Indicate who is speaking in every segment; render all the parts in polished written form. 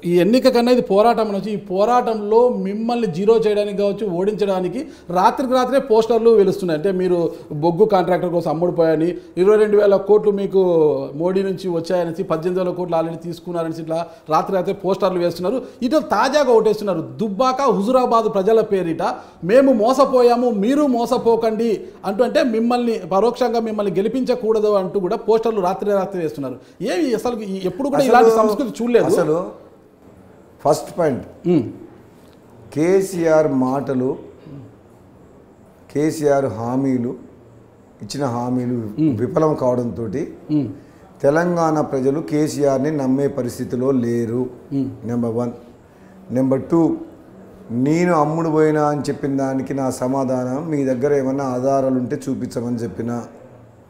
Speaker 1: ఈ ఎన్నిక కన్నా ఇది పోరాటం అనొచ్చు. ఈ పోరాటంలో మిమ్మల్ని జీరో చేయడానికి కావచ్చు, ఓడించడానికి రాత్రికి రాత్రే పోస్టర్లు వెలుస్తున్నాయి. అంటే మీరు బొగ్గు కాంట్రాక్టర్ కోసం అమ్ముడుపోయాని, 22,000 కోట్లు మీకు మోడీ నుంచి వచ్చాయనేసి, 18,000 కోట్లు ఆల్రెడీ తీసుకున్నారనేసి ఇట్లా రాత్రి రాత్రే పోస్టర్లు వేస్తున్నారు. ఇటు తాజాగా ఓటేస్తున్నారు. దుబ్బాక హుజురాబాద్ ప్రజల పేరిట మేము మోసపోయాము, మీరు మోసపోకండి అంటూ, అంటే మిమ్మల్ని పరోక్షంగా మిమ్మల్ని గెలిపించకూడదు అంటూ కూడా పోస్టర్లు రాత్రి రాత్రి వేస్తున్నారు. ఏమి అసలు ఎప్పుడు కూడా ఇలాంటి సంస్కృతి చూడలేదు.
Speaker 2: అసలు ఫస్ట్ పాయింట్, కేసీఆర్ మాటలు, కేసీఆర్ హామీలు, ఇచ్చిన హామీలు విఫలం కావడంతో తెలంగాణ ప్రజలు కేసీఆర్ని నమ్మే పరిస్థితిలో లేరు. నెంబర్ 1. నెంబర్ 2, నేను అమ్ముడు పోయినా అని చెప్పిన దానికి నా సమాధానం, మీ దగ్గర ఏమన్నా ఆధారాలు ఉంటే చూపించమని చెప్పిన.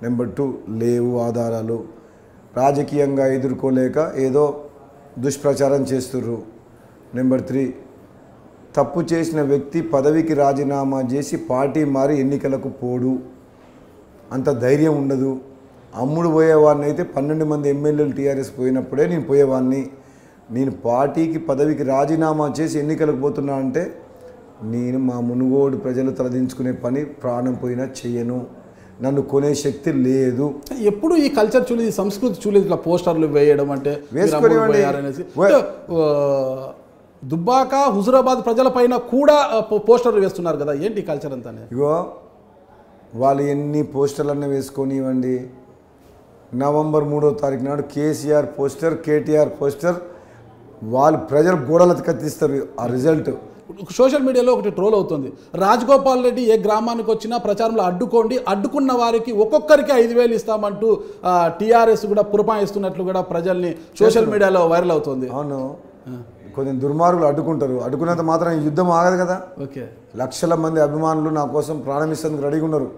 Speaker 2: నెంబర్ 2, లేవు ఆధారాలు, రాజకీయంగా ఎదుర్కోలేక ఏదో దుష్ప్రచారం చేస్తుర్రు. నెంబర్ 3, తప్పు చేసిన వ్యక్తి పదవికి రాజీనామా చేసి పార్టీ మారి ఎన్నికలకు పోడు, అంత ధైర్యం ఉండదు. అమ్ముడు పోయేవాడిని అయితే 12 మంది ఎమ్మెల్యేలు టీఆర్ఎస్ పోయినప్పుడే నేను పోయేవాడిని. నేను పార్టీకి పదవికి రాజీనామా చేసి ఎన్నికలకు పోతున్నా అంటే నేను మా మునుగోడు ప్రజలు తలదించుకునే పని ప్రాణం పోయినా చెయ్యను. నన్ను కొనే శక్తి లేదు.
Speaker 1: ఎప్పుడు ఈ కల్చర్ చూడలేదు, ఈ సంస్కృతి చూడలేదు. ఇట్లా పోస్టర్లు వేయడం అంటే దుబ్బాక హుజురాబాద్ ప్రజల పైన కూడా పోస్టర్లు వేస్తున్నారు కదా, ఏంటి కల్చర్ అంతా?
Speaker 2: ఇగో వాళ్ళు ఎన్ని పోస్టర్లన్నీ వేసుకొని ఇవ్వండి. నవంబర్ 3వ తారీఖు నాడు కేసీఆర్ పోస్టర్, కేటీఆర్ పోస్టర్, వాళ్ళు ప్రజలు గోడలకు కత్తిస్తారు. ఆ రిజల్ట్
Speaker 1: సోషల్ మీడియాలో ఒకటి ట్రోల్ అవుతుంది. రాజగోపాల్ రెడ్డి ఏ గ్రామానికి వచ్చినా ప్రచారంలో అడ్డుకోండి, అడ్డుకున్న వారికి ఒక్కొక్కరికి 5,000 ఇస్తామంటూ టీఆర్ఎస్ కూడా పురమాయిస్తున్నట్లు కూడా ప్రజల్ని సోషల్ మీడియాలో వైరల్ అవుతుంది.
Speaker 2: అవును, కొంచెం దుర్మార్గులు అడ్డుకుంటారు. అడ్డుకున్నంత మాత్రం యుద్ధం ఆగదు కదా.
Speaker 1: ఓకే,
Speaker 2: లక్షల మంది అభిమానులు నా కోసం ప్రాణం ఇస్తేందుకు రెడీగా ఉన్నారు.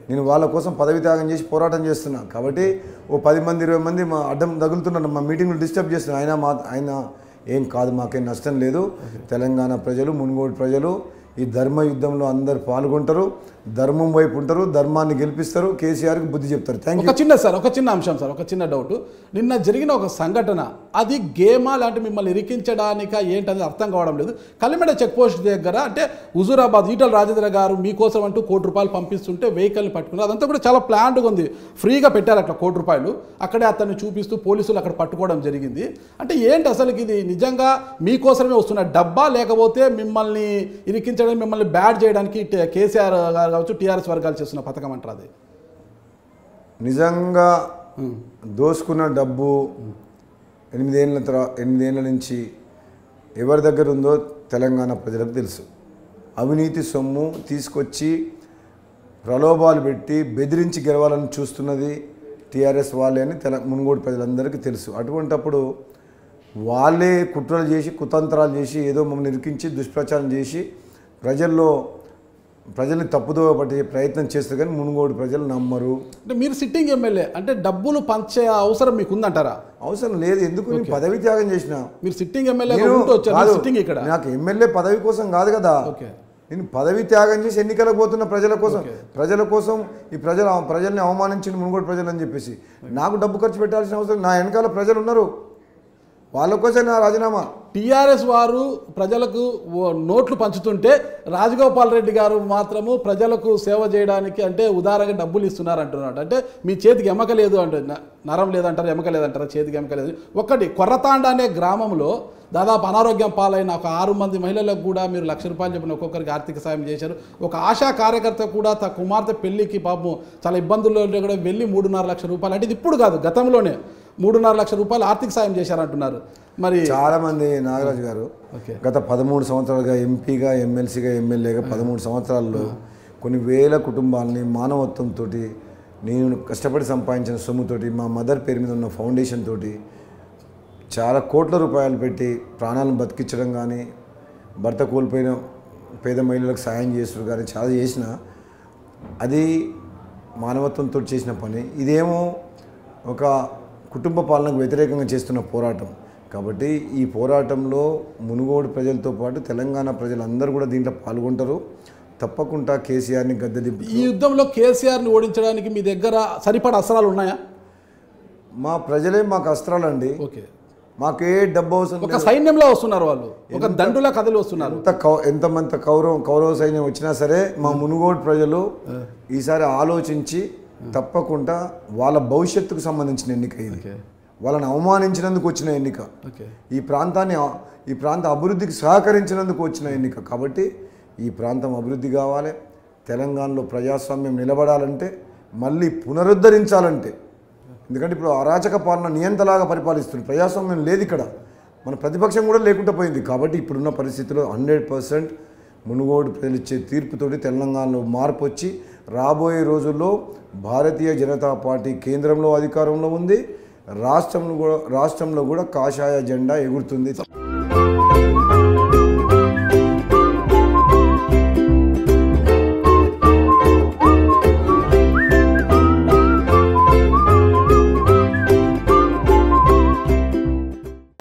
Speaker 2: నేను వాళ్ళ కోసం పదవి త్యాగం చేసి పోరాటం చేస్తున్నా కాబట్టి ఓ 10 మంది 20 మంది మా అడ్డం తగులుతున్నారు, మా మీటింగ్లు డిస్టర్బ్ చేస్తున్నారు. ఆయన ఏం కాదు, మాకేం నష్టం లేదు. తెలంగాణ ప్రజలు, మునుగోడు ప్రజలు ఈ ధర్మ యుద్ధంలో అందరు పాల్గొంటారు, ధర్మం వైపు ఉంటారు, ధర్మాన్ని గెలిపిస్తారు, కేసీఆర్కి బుద్ధి చెప్తారు. Thank you.
Speaker 1: ఒక చిన్న అంశం సార్, ఒక చిన్న డౌట్. నిన్న జరిగిన ఒక సంఘటన, అది గేమా లాంటి మిమ్మల్ని ఇరికించడానిక ఏంటనేది అర్థం కావడం లేదు. కలిమెడ చెక్ పోస్ట్ దగ్గర, అంటే హుజూరాబాద్ ఈటల రాజేంద్ర గారు మీకోసం అంటూ ₹1,00,00,000 పంపిస్తుంటే వెహికల్ని పట్టుకున్నారు. అదంతా కూడా చాలా ప్లాన్డ్గా ఉంది, ఫ్రీగా పెట్టారు అట్లా ₹1,00,00,000. అక్కడే అతన్ని చూపిస్తూ పోలీసులు అక్కడ పట్టుకోవడం జరిగింది. అంటే ఏంటి అసలుకి ఇది? నిజంగా మీకోసమే వస్తున్న డబ్బా, లేకపోతే మిమ్మల్ని ఇరికించడం, మిమ్మల్ని బ్యాడ్ చేయడానికి కేసీఆర్ గారు కావచ్చు, టీఆర్ఎస్ వర్గాలు చేస్తున్న పథకం అంటారు? అది
Speaker 2: నిజంగా దోసుకున్న డబ్బు 8 ఏళ్ళ నుంచి ఎవరి దగ్గర ఉందో తెలంగాణ ప్రజలకు తెలుసు. అవినీతి సొమ్ము తీసుకొచ్చి ప్రలోభాలు పెట్టి బెదిరించి గెలవాలని చూస్తున్నది టీఆర్ఎస్ వాళ్ళే అని మునుగోడు ప్రజలందరికీ తెలుసు. అటువంటప్పుడు వాళ్ళే కుట్రలు చేసి, కుతంత్రాలు చేసి, ఏదో మమ్మల్ని ఇరికించి దుష్ప్రచారం చేసి ప్రజల్ని తప్పుదోవ పట్టే ప్రయత్నం చేస్తారు. కానీ మునుగోడు ప్రజలు నమ్మరు.
Speaker 1: అంటే మీరు సిట్టింగ్ ఎమ్మెల్యే, అంటే డబ్బులు పంచే అవసరం మీకు ఉందంటారా?
Speaker 2: అవసరం లేదు. ఎందుకు? నేను పదవి త్యాగం చేసిన.
Speaker 1: మీరు సిట్టింగ్ ఎమ్మెల్యే సిట్టింగ్ ఇక్కడ.
Speaker 2: నాకు ఎమ్మెల్యే పదవి కోసం కాదు కదా, నేను పదవి త్యాగం చేసి ఎన్నికలకు పోతున్న ప్రజల కోసం ఈ ప్రజల్ని అవమానించిన మునుగోడు ప్రజలు అని చెప్పేసి నాకు డబ్బు ఖర్చు పెట్టాల్సిన అవసరం. నా వెనకాల ప్రజలు ఉన్నారు, వాళ్ళ కోసం నా రాజీనామా.
Speaker 1: టీఆర్ఎస్ వారు ప్రజలకు నోట్లు పంచుతుంటే రాజగోపాల్ రెడ్డి గారు మాత్రము ప్రజలకు సేవ చేయడానికి అంటే ఉదారంగా డబ్బులు ఇస్తున్నారు అంటున్నాడు. అంటే మీ చేతికి ఎమక లేదు అంటే, నరం లేదంటారా, ఎమక లేదంటారా? చేతికి ఎమక లేదు. ఒకటి, కొర్రతాండ అనే గ్రామంలో దాదాపు అనారోగ్యం పాలైన ఒక 6 మంది మహిళలకు కూడా మీరు ₹1,00,000 చెప్పిన ఒక్కొక్కరికి ఆర్థిక సాయం చేశారు. ఒక ఆశా కార్యకర్త కూడా తన కుమార్తె పెళ్లికి పాపం చాలా ఇబ్బందుల్లో కూడా వెళ్ళి ₹3.5 లక్షలు, అంటే ఇది ఇప్పుడు కాదు, గతంలోనే ₹3.5 లక్షల ఆర్థిక సాయం చేశారంటున్నారు. మరి
Speaker 2: చాలామంది నాగరాజు గారు గత 13 సంవత్సరాలుగా ఎంపీగా, ఎమ్మెల్సీగా, ఎమ్మెల్యేగా 13 సంవత్సరాల్లో కొన్ని వేల కుటుంబాలని మానవత్వంతో, నేను కష్టపడి సంపాదించిన సొమ్ముతోటి, మా మదర్ పేరు మీద ఉన్న ఫౌండేషన్ తోటి చాలా కోట్ల రూపాయలు పెట్టి ప్రాణాలను బతికించడం కానీ, భర్త కోల్పోయిన పేద మహిళలకు సాయం చేస్తారు కానీ చాలా చేసిన, అది మానవత్వంతో చేసిన పని. ఇదేమో ఒక కుటుంబ పాలనకు వ్యతిరేకంగా చేస్తున్న పోరాటం. కాబట్టి ఈ పోరాటంలో మునుగోడు ప్రజలతో పాటు తెలంగాణ ప్రజలందరూ కూడా దీంట్లో పాల్గొంటారు. తప్పకుండా కేసీఆర్ని గద్దెదింపు.
Speaker 1: ఈ యుద్ధంలో కేసీఆర్ని ఓడించడానికి మీ దగ్గర సరిపడా అస్త్రాలు ఉన్నాయా?
Speaker 2: మా ప్రజలే మాకు అస్త్రాలండి.
Speaker 1: ఓకే,
Speaker 2: మాకే డబ్బు అవసరం
Speaker 1: ఒక సైన్యంలో వస్తున్నారు వాళ్ళు, ఒక దండులా కథలు వస్తున్నారు.
Speaker 2: ఎంతమంత కౌరవ సైన్యం వచ్చినా సరే మా మునుగోడు ప్రజలు ఈసారి ఆలోచించి తప్పకుండా వాళ్ళ భవిష్యత్తుకు సంబంధించిన ఎన్నిక ఇది. వాళ్ళని అవమానించినందుకు వచ్చిన ఎన్నిక, ఈ ప్రాంత అభివృద్ధికి సహకరించినందుకు వచ్చిన ఎన్నిక. కాబట్టి ఈ ప్రాంతం అభివృద్ధి కావాలి, తెలంగాణలో ప్రజాస్వామ్యం నిలబడాలంటే, మళ్ళీ పునరుద్ధరించాలంటే, ఎందుకంటే ఇప్పుడు అరాచక పాలన నియంతలాగా పరిపాలిస్తుంది, ప్రజాస్వామ్యం లేదు ఇక్కడ, మన ప్రతిపక్షం కూడా లేకుండా పోయింది. కాబట్టి ఇప్పుడున్న పరిస్థితిలో 100% మునుగోడు ప్రజలు ఇచ్చే తీర్పుతోటి తెలంగాణలో మార్పు వచ్చి రాబోయే రోజుల్లో భారతీయ జనతా పార్టీ కేంద్రంలో అధికారంలో ఉంది, రాష్ట్రంలో కూడా కాషాయ జెండా ఎగురుతుంది.